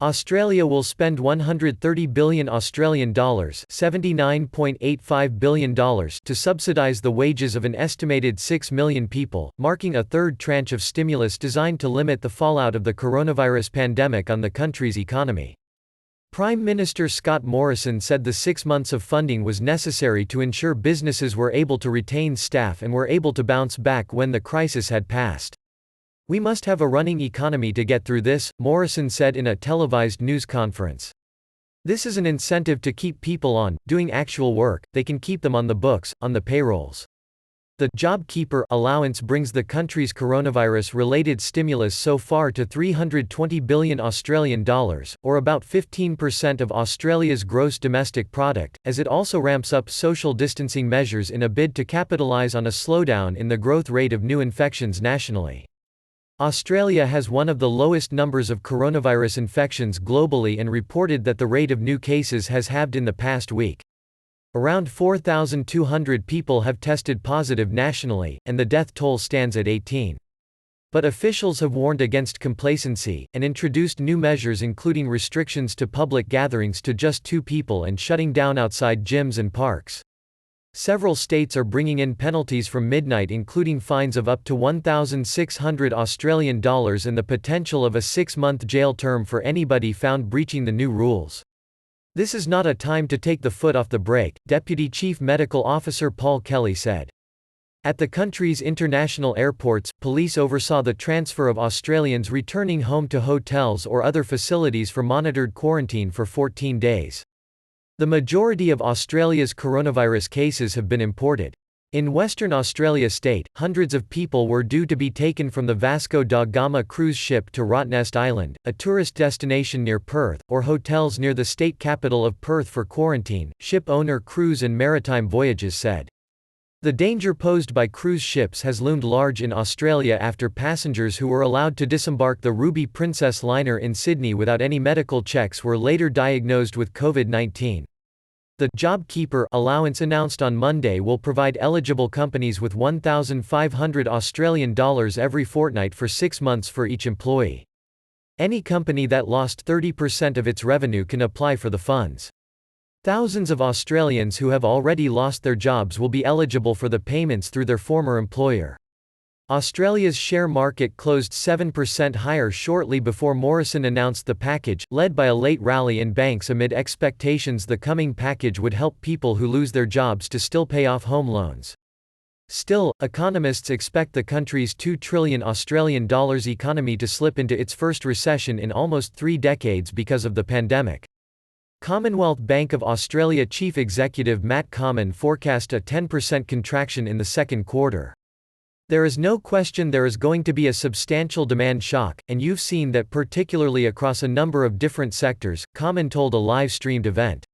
Australia will spend 130 billion Australian dollars, $79.85 billion to subsidise the wages of an estimated 6 million people, marking a third tranche of stimulus designed to limit the fallout of the coronavirus pandemic on the country's economy. Prime Minister Scott Morrison said the 6 months of funding was necessary to ensure businesses were able to retain staff and were able to bounce back when the crisis had passed. "We must have a running economy to get through this," Morrison said in a televised news conference. "This is an incentive to keep people on, doing actual work. They can keep them on the books, on the payrolls." The JobKeeper allowance brings the country's coronavirus-related stimulus so far to 320 billion Australian dollars, or about 15% of Australia's gross domestic product, as it also ramps up social distancing measures in a bid to capitalise on a slowdown in the growth rate of new infections nationally. Australia has one of the lowest numbers of coronavirus infections globally and reported that the rate of new cases has halved in the past week. Around 4,200 people have tested positive nationally, and the death toll stands at 18. But officials have warned against complacency, and introduced new measures including restrictions to public gatherings to just 2 people and shutting down outside gyms and parks. Several states are bringing in penalties from midnight, including fines of up to 1,600 Australian dollars and the potential of a 6-month jail term for anybody found breaching the new rules. "This is not a time to take the foot off the brake," Deputy Chief Medical Officer Paul Kelly said. At the country's international airports, police oversaw the transfer of Australians returning home to hotels or other facilities for monitored quarantine for 14 days. The majority of Australia's coronavirus cases have been imported. In Western Australia state, hundreds of people were due to be taken from the Vasco da Gama cruise ship to Rottnest Island, a tourist destination near Perth, or hotels near the state capital of Perth for quarantine, ship owner Cruise and Maritime Voyages said. The danger posed by cruise ships has loomed large in Australia after passengers who were allowed to disembark the Ruby Princess liner in Sydney without any medical checks were later diagnosed with COVID-19. The JobKeeper allowance announced on Monday will provide eligible companies with 1,500 Australian dollars every fortnight for 6 months for each employee. Any company that lost 30% of its revenue can apply for the funds. Thousands of Australians who have already lost their jobs will be eligible for the payments through their former employer. Australia's share market closed 7% higher shortly before Morrison announced the package, led by a late rally in banks amid expectations the coming package would help people who lose their jobs to still pay off home loans. Still, economists expect the country's 2 trillion Australian dollars economy to slip into its first recession in almost 3 decades because of the pandemic. Commonwealth Bank of Australia Chief Executive Matt Comyn forecast a 10% contraction in the second quarter. "There is no question there is going to be a substantial demand shock, and you've seen that particularly across a number of different sectors," Comyn told a live-streamed event.